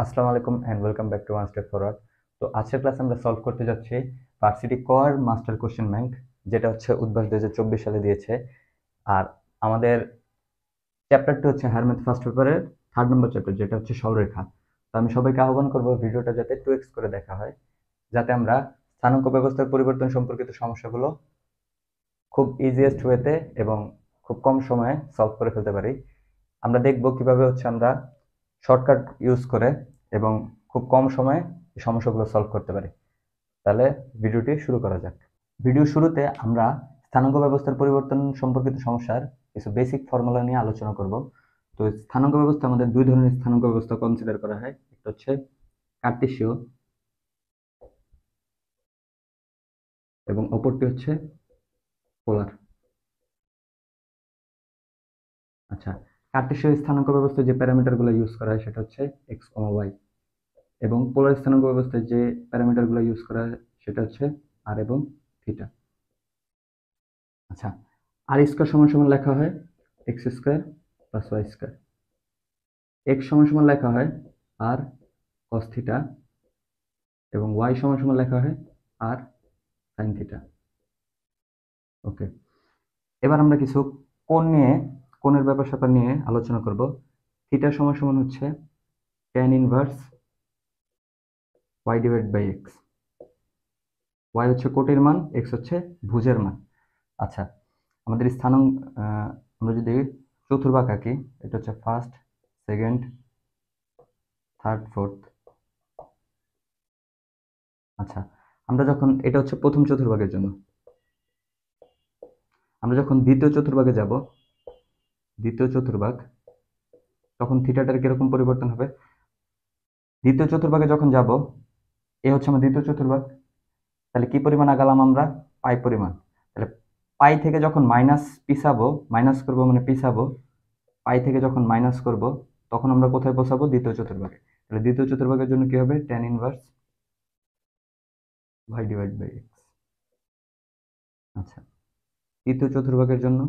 আসসালামু আলাইকুম and welcome back to one step forward. তো আজকের ক্লাসে আমরা সলভ করতে যাচ্ছি varsity core master question bank, যেটা হচ্ছে উদ্ভাস 2024 সালে দিয়েছে। আর আমাদের চ্যাপ্টারটি হচ্ছে হায়ার ম্যাথ ফার্স্ট পেপারের 3rd নম্বর চ্যাপ্টার, যেটা হচ্ছে সরলরেখা। তো আমি সবাইকে আহ্বান করব ভিডিওটা যাতে 2x করে দেখা হয়, যাতে আমরা স্থানাঙ্ক ব্যবস্থার পরিবর্তন সম্পর্কিত সমস্যাগুলো খুব ইজিয়েস্ট ওয়েতে এবং খুব কম সময়ে সলভ করে ফেলতে পারি। আমরা দেখব কিভাবে হচ্ছে আমরা শর্টকাট ইউজ করে এবং খুব কম সময়ে এই সমস্যাগুলো সলভ করতে পারি। তাহলে ভিডিওটি শুরু করা যাক। ভিডিও শুরুতে আমরা স্থানাঙ্ক ব্যবস্থার পরিবর্তন সম্পর্কিত সমস্যার কিছু বেসিক ফর্মুলা নিয়ে আলোচনা করব। তো স্থানাঙ্ক ব্যবস্থা, আমাদের দুই ধরনের স্থানাঙ্ক ব্যবস্থা কনসিডার করা হয়। একটা হচ্ছে কার্টেসীয় এবং অপরটি হচ্ছে পোলার। আচ্ছা, কার্টেসীয় স্থানাঙ্ক ব্যবস্থায় যে প্যারামিটারগুলো ইউজ করা হয় সেটা হচ্ছে এক্স কমা ওয়াই, এবং পোলার স্থানাঙ্ক ব্যবস্থায় যে প্যারামিটারগুলো ইউজ করা হয় সেটা হচ্ছে আর এবং থিটা। আচ্ছা, আর স্কোয়ার সমান সমান লেখা হয় x square plus y square. X সমান সমান লেখা হয় আর কস থিটা, এবং ওয়াই সমান সমান লেখা হয় আর সাইন থিটা। ওকে, এবার আমরা কিছু কোণের ব্যাপার স্যাপার নিয়ে আলোচনা করব। থিটা সমান সমান হচ্ছে tan inverse y divide by x. Y হচ্ছে কোটির মান, এক্স হচ্ছে ভুজের মান। আচ্ছা, আমাদের স্থানাঙ্ক, আমরা যদি চতুর্ভাগ আঁকি, এটা হচ্ছে ফার্স্ট, সেকেন্ড, থার্ড, ফোর্থ। আচ্ছা, আমরা যখন, এটা হচ্ছে প্রথম চতুর্ভাগের জন্য, আমরা যখন দ্বিতীয় চতুর্ভাগে যাব, দ্বিতীয় চতুর্ভাগ, তখন থিটাটার কিরকম পরিবর্তন হবে? দ্বিতীয় চতুর্ভাগে যখন যাব, এ হচ্ছে আমার দ্বিতীয় চতুর্ভাগ, তাহলে কি পরিমাণ আগালাম আমরা? পাই পরিমাণ। তাহলে পাই থেকে যখন মাইনাস পিছাবো, মাইনাস করবো মানে পিছাবো, পাই থেকে যখন মাইনাস করব, তখন আমরা কোথায় বসাবো? দ্বিতীয় চতুর্ভাগে। তাহলে দ্বিতীয় চতুর্ভাগের জন্য কি হবে? tan inverse y divide by x। আচ্ছা, তৃতীয় চতুর্ভাগের জন্য,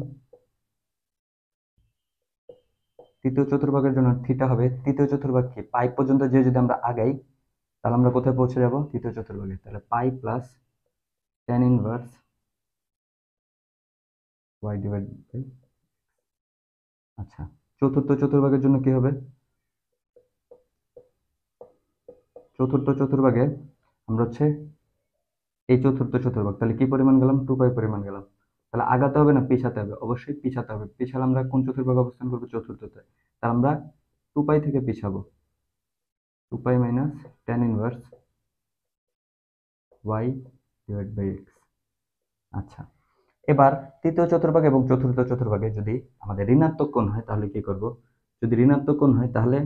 তৃতীয় চতুর্ভাগের জন্য থিটা হবে, তৃতীয় চতুর্ভাগ কি পাই পর্যন্ত যে যদি আমরা আগাই, তাহলে আমরা কোথায় পৌঁছে যাব? তৃতীয় চতুর্ভাগে। তাহলে pi plus tan inverse y divide by. আচ্ছা, চতুর্থ চতুর্ভাগের জন্য কি হবে? চতুর্থ চতুর্ভাগে আমরা হচ্ছে এই চতুর্থ চতুর্ভাগ, তাহলে কি পরিমাণ গেলাম? 2 পাই পরিমাণ গেলাম। তাহলে আগাতে হবে না পিছাতে হবে? অবশ্যই পিছাতে হবে। পিছালে আমরা কোন চতুর্ভাগে অবস্থান করবো? চতুর্থতে। তাহলে আমরা 2 পাই থেকে পিছাবো, 2 pi minus tan inverse y divide by x. আচ্ছা, এবার তৃতীয় চতুর্ভাগ এবং চতুর্থ চতুর্ভাগে যদি আমাদের ঋণাত্মক কোণ হয় তাহলে কি করব? যদি ঋণাত্মক কোণ হয় তাহলে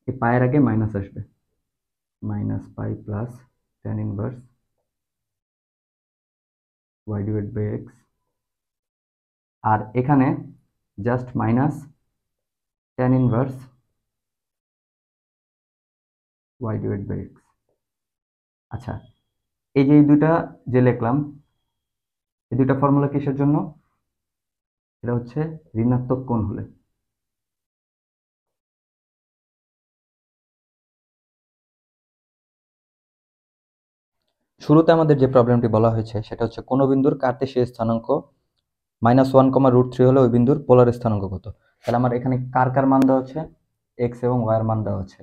এই পায়ের আগে মাইনাস আসবে, minus pi plus tan inverse y divide by x. আর এখানে just minus tan inverse y divide by x. আচ্ছা, এই যে এই দুইটা যে লিখলাম, এই দুইটা ফর্মুলা কিসের জন্য? এটা হচ্ছে ঋণাত্মক কোণ হলে। শুরুতে আমাদের যে প্রবলেমটি বলা হয়েছে সেটা হচ্ছে কোনো বিন্দুর কার্তেশীয় স্থানাঙ্ক -1, √3 হলে ওই বিন্দুর পোলার স্থানাঙ্ক কত? তাহলে আমার এখানে কার কার মান দেওয়া হচ্ছে? এক্স এবং ওয়াই এর মান দেওয়া হচ্ছে।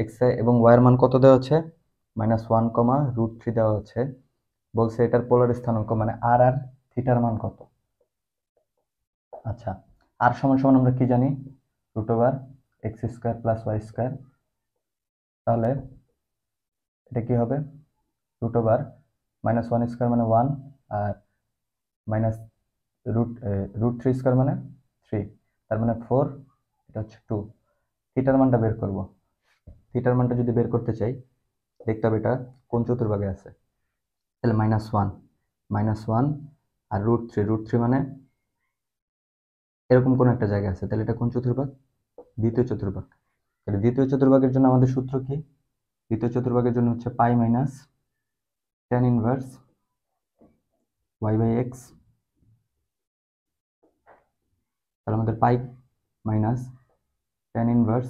এক্স এবং ওয়াই এর মান কত দেওয়া হচ্ছে? -1, √3 দেওয়া হচ্ছে। বলছে এটার পোলার স্থানাঙ্ক মানে আর থিটার মান কত? আচ্ছা, আর সমান সমান আমরা কি জানি? √x² plus y square. তাহলে এটা কি হবে? √-1² মানে 1, আর মাইনাস √3² মানে 3, তার মানে 4, এটা হচ্ছে 2। থিটার মানটা বের করব। থিটার মানটা যদি বের করতে চাই, দেখতে হবে এটা কোন চতুর্ভাগে আছে। তাহলে -1 আর √3 মানে এরকম কোন একটা জায়গা আছে, তাহলে এটা কোন চতুর্ভাগ? দ্বিতীয় চতুর্ভাগ। তাহলে দ্বিতীয় চতুর্ভাগের জন্য আমাদের সূত্র কি? দ্বিতীয় চতুর্ভাগের জন্য হচ্ছে pi minus tan inverse y by x. তাহলে আমাদের pi minus tan inverse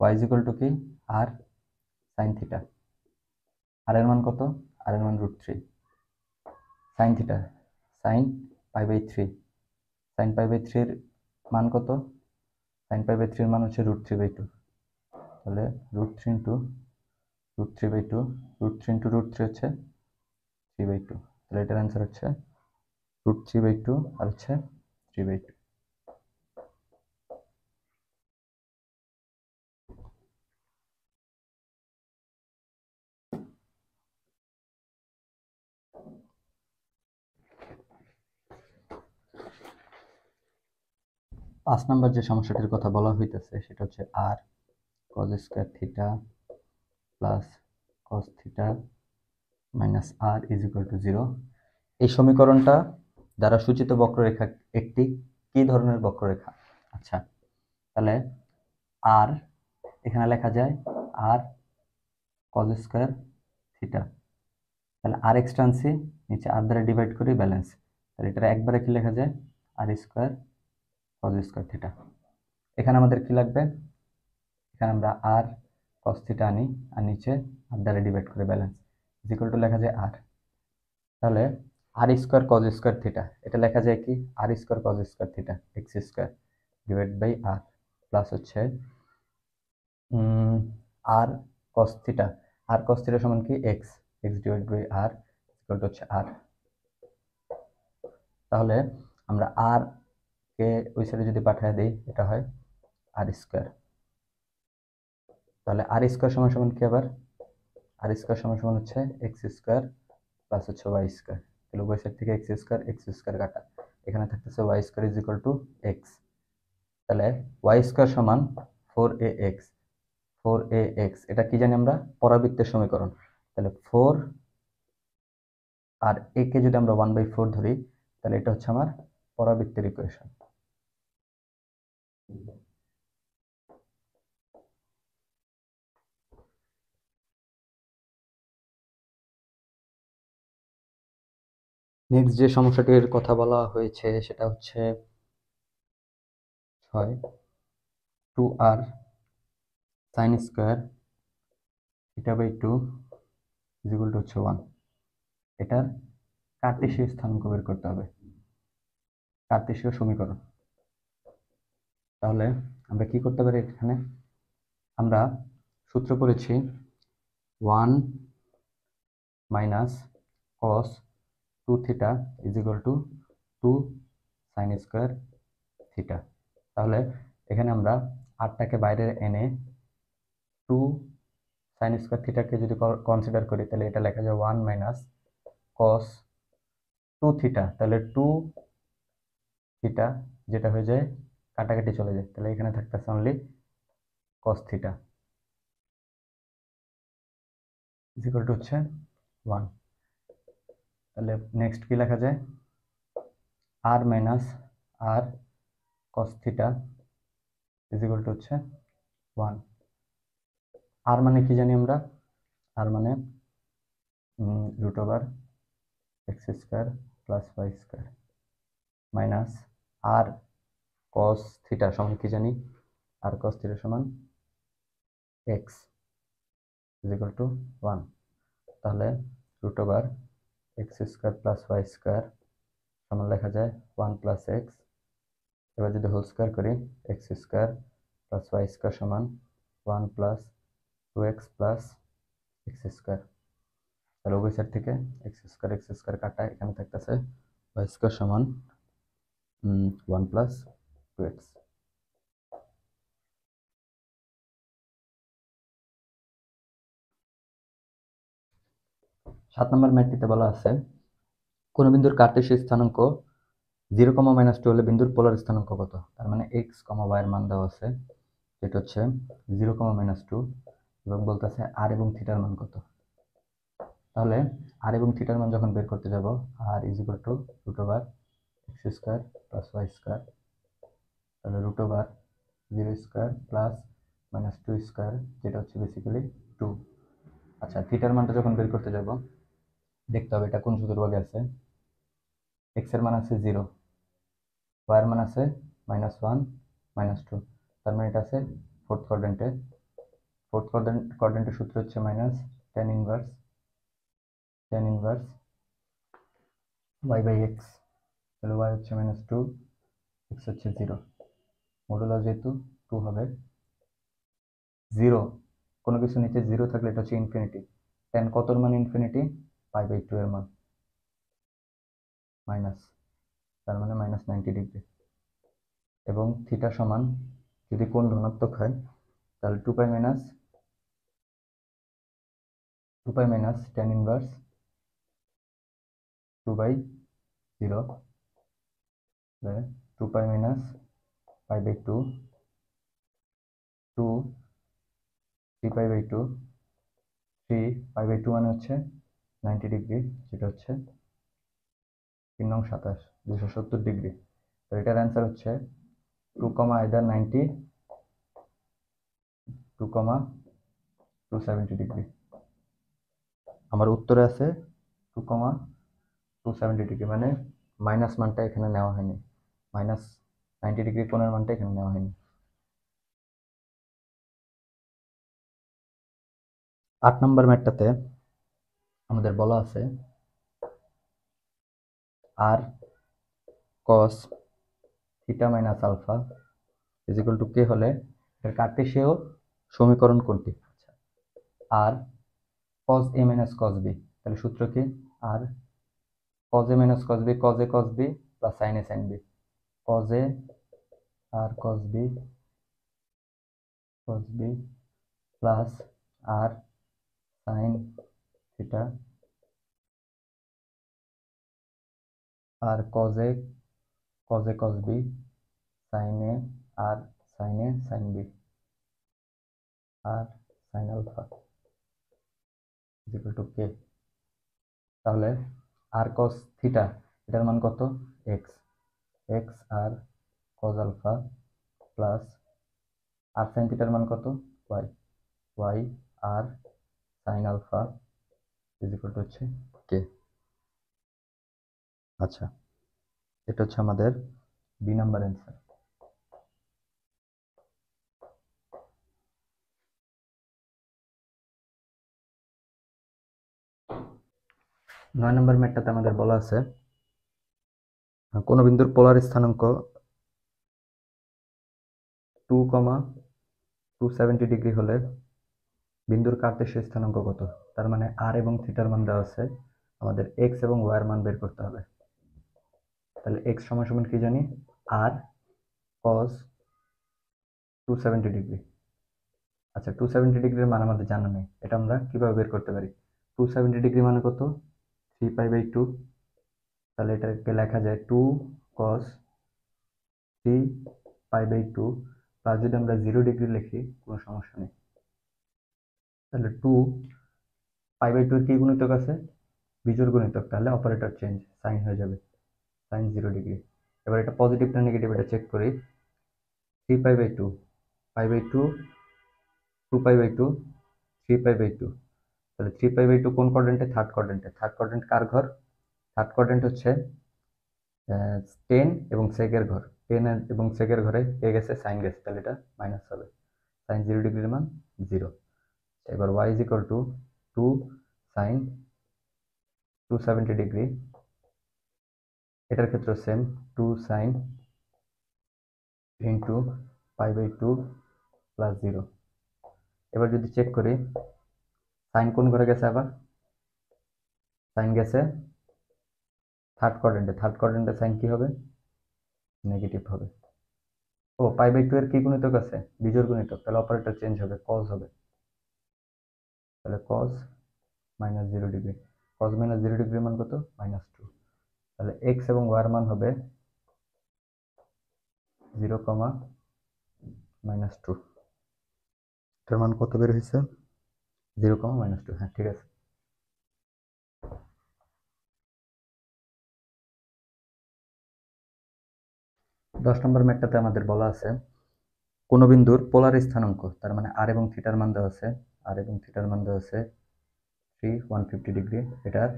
y is equal to কি আর সাইন থিটা। আর এর মান কত? আর এর মান √3 সাইন থিটা, সাইন π/3, সাইন π/3 এর মান কত? সাইন π/3 এর মান হচ্ছে √3/2, তাহলে √3 ইন্টু √3/2, √3 ইন্টু √3 হচ্ছে 3/2, তাহলে এটার অ্যান্সার হচ্ছে √3/2 আর হচ্ছে 3/2। 5 নম্বর যে সমস্যাটির কথা বলা হইতেছে সেটা হচ্ছে আর cos square theta plus cos theta minus r is equal to 0। এই সমীকরণটা দ্বারা সূচিত বক্ররেখা একটি কি ধরনের বক্ররেখা? আচ্ছা, তাহলে আর এখানে লেখা যায় আর cos স্কয়ার থিটা, তাহলে আর এক্সটা আনছি নিচে আর দ্বারা ডিভাইড করি ব্যালেন্স, তাহলে এটা একবারে কি লেখা যায় আর স্কয়ার cos স্কয়ার থিটা। এখানে আমাদের কি লাগবে? এখানে আমরা আর cos থিটা আনি আর নিচে আর দ্বারা ডিভাইড করে ব্যালেন্স ইজ ইকুয়াল টু লেখা যায় আর, তাহলে R square cos square theta এটা লেখা যায় কি R square cos square theta x square divide by R plus হচ্ছে আর cos থিটা, আর cos থিটা সমান কি x, x divide by R equal to হচ্ছে আর। তাহলে আমরা আর কে ওই সাইডে যদি পাঠিয়ে দিই এটা হয় আর স্কয়ার, তাহলে আর স্কয়ার সমান সমান কি আবার আর স্কয়ার সমান সমান হচ্ছে এক্স স্কয়ার প্লাস হচ্ছে ওয়াই স্কয়ার, তাহলে উভয় সাইড থেকে এক্স স্কয়ার কাটা, এখানে থাকতেছে y square is equal to x, তাহলে ওয়াই স্কয়ার সমান 4ax এটা কি জানি আমরা পরাবৃত্তের সমীকরণ, তাহলে 4 আর a কে যদি আমরা 1/4 ধরি তাহলে এটা হচ্ছে আমার পরাবৃত্তের ইকুয়েশন। নেক্সট যে সমস্যাটির কথা বলা হয়েছে সেটা হচ্ছে 6 2r sin square θ/2 is equal to হচ্ছে 1। এটার কার্টেসীয় স্থানাঙ্ক বের করতে হবে, কার্টেসীয় সমীকরণ। তাহলে আমরা কি করতে পারি? এখানে আমরা সূত্র করেছি 1 minus cos 2 theta is equal to 2 sin square theta. তাহলে এখানে আমরা আরটাকে বাইরে এনে 2 sin স্কয়ার থিটাকে যদি কনসিডার করি তাহলে এটা লেখা যায় 1 মাইনাস cos 2 থিটা, তাহলে 2 থিটা যেটা হয়ে যায় কাটাকাটি চলে যায়, তাহলে এখানে থাকতেছে only cos theta is equal to হচ্ছে 1। তাহলে নেক্সট কি লেখা যায় r minus r cos theta is equal to হচ্ছে 1। আর মানে কি জানি আমরা? আর মানে √x square plus y square minus r cos theta সমান কি জানি আর cos থিটা সমান x ইজ ইকুয়াল টু 1। তাহলে √x square plus y square সমান লেখা যায় 1 প্লাস এক্স, এবার যদি হোল স্কয়ার করি x square plus y square সমান 1 plus 2x plus x square, তাহলে উভয় সাইড থেকে এক্স স্কয়ার কাটা, এখানে থাকতেছে ওয়াই স্কয়ার সমান 1 প্লাস 2x। 7 নম্বর ম্যাথটিতে বলা আছে কোন বিন্দুর কার্টেসীয় স্থানাঙ্ক 0, -2 হলে বিন্দুর পোলার স্থানাঙ্ক কত? তার মানে x, y এর মান দেওয়া আছে, এটা হচ্ছে 0, -2 এবং বলতেছে আর এবং থিটার মান কত। তাহলে আর এবং থিটার মান যখন বের করতে যাব r is equal to √x square plus y square, তাহলে √0 স্কয়ার প্লাস -2 স্কয়ার যেটা হচ্ছে বেসিক্যালি 2। আচ্ছা, থিটার মানটা যখন বের করতে যাব দেখতে হবে এটা কোন চতুর্ভাগে আছে। x এর মান আছে 0, y এর মান আছে -1 -2, তার মানে এটা আছে 4th কোয়াড্রেন্টে, ফোর্থ কোয়াড্রেন্টের সূত্র হচ্ছে মাইনাস tan ইনভার্স y/x, তাহলে y হচ্ছে -2, x হচ্ছে 0, মডুলাস যেহেতু 2 হবে 0, কোনো কিছু নিচে 0 থাকলে এটা হচ্ছে ইনফিনিটি। tan কতর মান ইনফিনিটি? π/2 এর মান মাইনাস, তার মানে -90 ডিগ্রি। এবং থিটা সমান, যদি কোণ ধনাত্মক হয় তাহলে 2π মাইনাস tan ইনভার্স 2/0, 2π মাইনাস π/2, 2 3π/2, 3π/2 মানে হচ্ছে 90 ডিগ্রি, যেটা হচ্ছে 3 নং 27, 270 ডিগ্রি। তো এটার অ্যান্সার হচ্ছে 2, either 90, 2, 270 ডিগ্রি। আমার উত্তরে আছে 2, 270 ডিগ্রি, মানে মাইনাস মানটা এখানে নেওয়া হয়নি, -90 ডিগ্রি কোণের মানটা এখানে নেওয়া হয়নি। 8 নম্বর ম্যাটটাতে আমাদের বলা আছে r cos theta minus alpha equal to k হলে এর কার্টেশীয় সমীকরণ কোনটি? R cos a minus cos b, তাহলে সূত্র কি? R cos a minus cos b, cos a cos b plus sin a sin b, cos a আর cos b plus R sin theta R cos a cos b sin a আর sin a sin b আর sin alpha equal to k. তাহলে আর cos theta এটার মান কত? x আর cos alpha plus আর sin থিটার মান কত? y আর sin আলফা ইকুয়াল টু হচ্ছে কে। আচ্ছা, এটা হচ্ছে আমাদের বি নাম্বার অ্যান্সার। 9 নম্বর ম্যাটটাতে আমাদের বলা আছে কোন বিন্দুর পোলার স্থানাঙ্ক 2, 270 ডিগ্রি হলে বিন্দুর কার্টেশীয় স্থানাঙ্ক কত? তার মানে আর এবং থিটার মান দেওয়া আছে, আমাদের এক্স এবং ওয়াই এর মান বের করতে হবে। তাহলে এক্স সমান সমান কি জানি? R cos 270 degree. আচ্ছা, 270 ডিগ্রির মান আমাদের জানা নেই, এটা আমরা কিভাবে বের করতে পারি? 270 ডিগ্রি মানে কত? 3π/2, তাহলে এটাকে লেখা যায় 2 cos 3π/2 প্লাস যদি আমরা 0 ডিগ্রি লিখি কোনো সমস্যা নেই, তাহলে 2π/2 এর কি গুণিতক আছে? বিজোড় গুণিতক, তাহলে অপারেটর চেঞ্জ, সাইন হয়ে যাবে, সাইন 0 ডিগ্রি। এবার এটা পজিটিভ না নেগেটিভ এটা চেক করি। 3π/2, π/2, 2π/2, 3π/2, তাহলে 3π/2 কোন কোয়াড্রেন্টে? থার্ড কোয়াড্রেন্টে। থার্ড কোয়াড্রেন্ট কার ঘর? থার্ড কোয়াড্রেন্ট হচ্ছে 10 এবং সেকের ঘর। 10 এবং সেকের ঘরে এ গেছে, সাইন গেছে, তাহলে এটা মাইনাস হবে, সাইন 0 ডিগ্রির মান 0। এবার y is equal to 2 sine 270 degree, এটার ক্ষেত্রে সেম 2 সাইন ইন্টু π/2 প্লাস 0। এবার যদি চেক করি সাইন কোন ঘরে গেছে? আবার সাইন গেছে থার্ড কোয়াড্রেন্টে। থার্ড কোয়াড্রেন্টে সাইন কি হবে? নেগেটিভ হবে। ও π/2 এর কি গুণিতক আছে? বিজোড় গুণিতক, তাহলে অপারেটর চেঞ্জ হবে, cos হবে, তাহলে cos -0 ডিগ্রি। cos -0 ডিগ্রির মান কত? -2। তাহলে x এবং y এর মান হবে 0, -2। এটার মান কত বের হয়েছে? 0, -2। হ্যাঁ, ঠিক আছে। দশ নম্বর ম্যাটটাতে আমাদের বলা আছে কোন বিন্দুর পোলার স্থানাঙ্ক, তার মানে আর এবং থিটার মান দেওয়া আছে, আর এবং থিটার মান দেওয়া আছে 3, 150 ডিগ্রি। এটার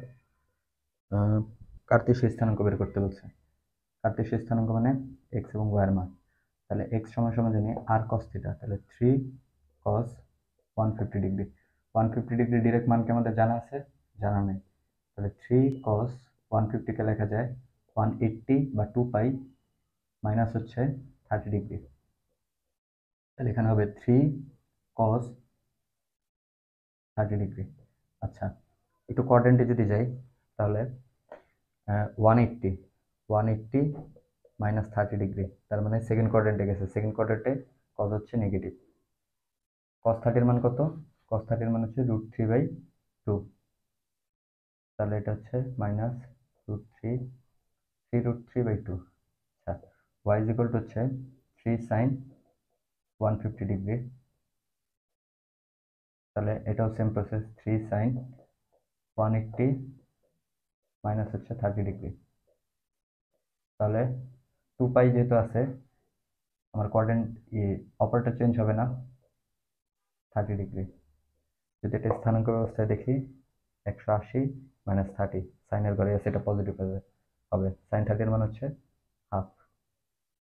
কার্তেশীয় স্থানাঙ্ক বের করতে বলছে। কার্তেশীয় স্থানাঙ্ক মানে এক্স এবং ওয়াই এর মান। তাহলে এক্স সমান সমান জানি আর cos থিটা, তাহলে 3 cos 150 ডিগ্রি। 150 ডিগ্রি ডিরেক্ট মান কি আমাদের জানা আছে? জানা নেই। তাহলে 3 cos 150 কে লেখা যায় 180 বা 2 পাই মাইনাস হচ্ছে 30 ডিগ্রি। তাহলে এখানে হবে 3 cos 30 ডিগ্রি। আচ্ছা, একটু কোয়াড্রেন্টে যদি যাই তাহলে 180 180 মাইনাস 30 ডিগ্রি, তার মানে সেকেন্ড কোয়াড্রেন্টে গেছে। সেকেন্ড কোয়াড্রেন্টে কজ হচ্ছে নেগেটিভ। কস 30-র মান কত? কস 30-র মান হচ্ছে √3/2। তাহলে এটা হচ্ছে মাইনাস √3/2। আচ্ছা, y ইজ ইকুয়াল টু হচ্ছে 3 sin 150 ডিগ্রি। তাহলে এটাও সেম প্রসেস, 3 sin 180 মাইনাস হচ্ছে 30 ডিগ্রি। তাহলে 2 পাই যেহেতু আছে, আমার কোয়াড্রেন্ট অপারেটর চেঞ্জ হবে না, 30 ডিগ্রি। যদি এটা স্থানাঙ্ক ব্যবস্থায় দেখি 180 মাইনাস 30, সাইনের ঘরে আছে, এটা পজিটিভ হবে। সাইন 30-এর মান হচ্ছে হাফ।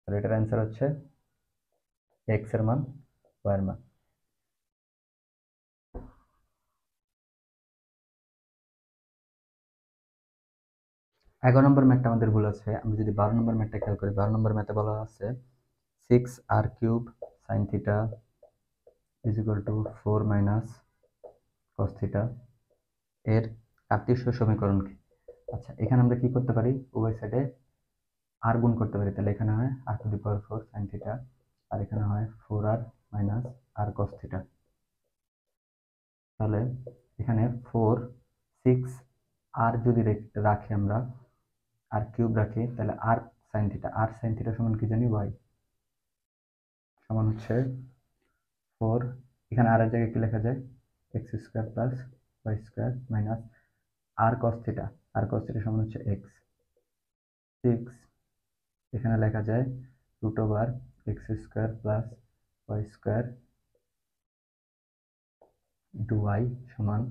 তাহলে এটার অ্যান্সার হচ্ছে এক্স এর মান, ওয়াই এর মান। 11 নম্বর ম্যাথটা আমাদের ভুল আছে। আমরা যদি 12 নম্বর ম্যাথটা খেয়াল করি, 12 নম্বর ম্যাথে বলা আছে 6r³ sin theta is equal two 4 minus cos theta এর কার্তেশীয় সমীকরণ কি? আচ্ছা, এখানে আমরা কি করতে পারি? উভয় সাইডে আর গুণ করতে পারি। তাহলে এখানে হয় r⁴ sin থিটা, আর এখানে হয় 4r minus r cos theta. তাহলে এখানে 4 6 আর যদি রাখি আমরা, r³ রাখি, তাহলে r sin থিটা সমান কি জানি? y সমান হচ্ছে 4, এখানে আর এর জায়গায় কি লেখা যায়? x² plus y² minus r cos theta. r cos theta সমান হচ্ছে x। 6 এখানে লেখা যায় √x² plus y² into y সমান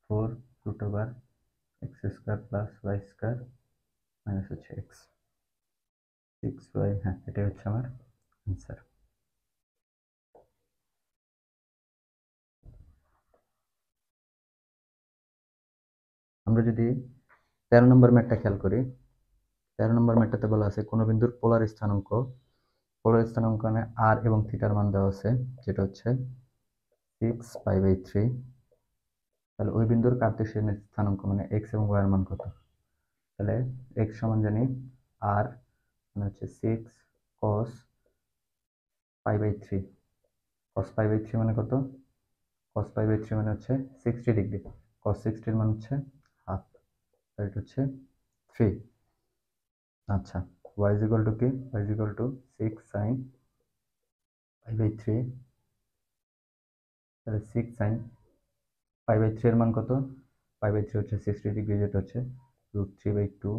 4 √x² প্লাস y² মাইনাস হচ্ছে x। 6y, হ্যাঁ, এটাই হচ্ছে আমার অ্যান্সার। আমরা যদি 13 নম্বর ম্যাথটা খেয়াল করি, 13 নম্বর ম্যাথটাতে বলা আছে কোনো বিন্দুর পোলার স্থানাঙ্ক আর এবং থিটার মান দেওয়া আছে, যেটা হচ্ছে 6π/3। তাহলে ওই বিন্দুর কার্তেশিয়ান স্থানাঙ্ক মানে এক্স এবং ওয়াই এর মান কত? তাহলে এক্স সমান জানি আর মানে হচ্ছে 6 cos π/3। cos π/3 মানে কত? cos π/3 মানে হচ্ছে 60 ডিগ্রি। cos 60-র মান হচ্ছে হাফ, এটা হচ্ছে 3। আচ্ছা, y ইজ ইকুয়াল টু কি? y is equal two 6 sin π/3। তাহলে 6 sin π/3 এর মান কত? π/3 হচ্ছে 60 ডিগ্রি, যেটা হচ্ছে √3/2,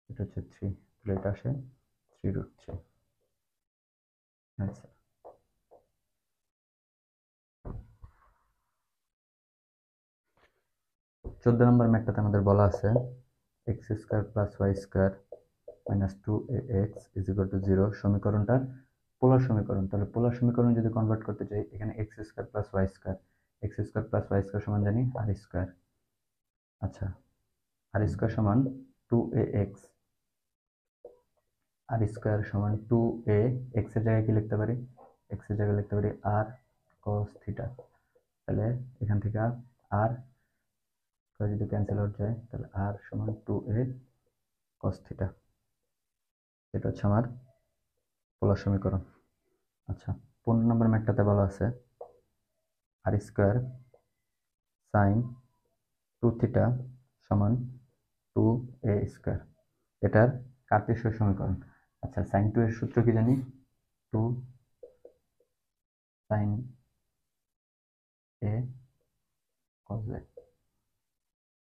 এটা হচ্ছে 3। তাহলে এটা আসে 3√3। আচ্ছা, 14 নম্বর ম্যাথটাতে আমাদের বলা আছে x² plus y² minus 2ax is equal to 0 সমীকরণটার পোলার সমীকরণ। তাহলে পোলার সমীকরণ যদি কনভার্ট করতে চাই, এখানে x² প্লাস y² সমান জানি r²। আচ্ছা, r² সমান 2ax, r² সমান 2a, x এর জায়গায় কি লিখতে পারি? x এর জায়গায় লিখতে পারি r cos থিটা। তাহলে এখান থেকে আর যদি ক্যান্সেল আউট যায়, তাহলে r সমান 2a cos থিটা। এটা হচ্ছে আমার পোলার সমীকরণ। আচ্ছা, 15 নম্বর ম্যাথটাতে বলা আছে r² sin 2 থিটা সমান 2a²। এটার কার্তেশীয় সমীকরণ। আচ্ছা, sin 2 এর সূত্র কি জানি? 2 sin a cos a।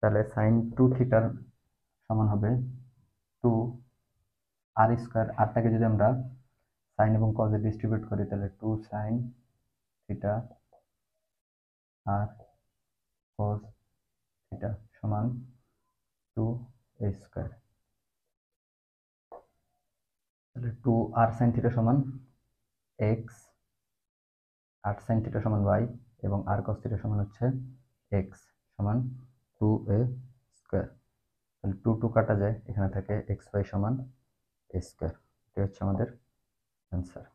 তাহলে sin 2 থিটার সমান হবে 2 r²। আরটাকে যদি আমরা সাইন এবং কজে ডিস্ট্রিবিউট করি, তাহলে 2 sin থিটা আর cos থিটা সমান 2a²। তাহলে 2 r sin থিটা সমান x, 8 sin থিটা সমান y এবং r cos থিটা সমান হচ্ছে x সমান 2a স্কয়ার। তাহলে 2 2 কাটা যায়, এখানে থাকে xy সমান a স্কয়ার। এটা হচ্ছে আমাদের অ্যান্সার।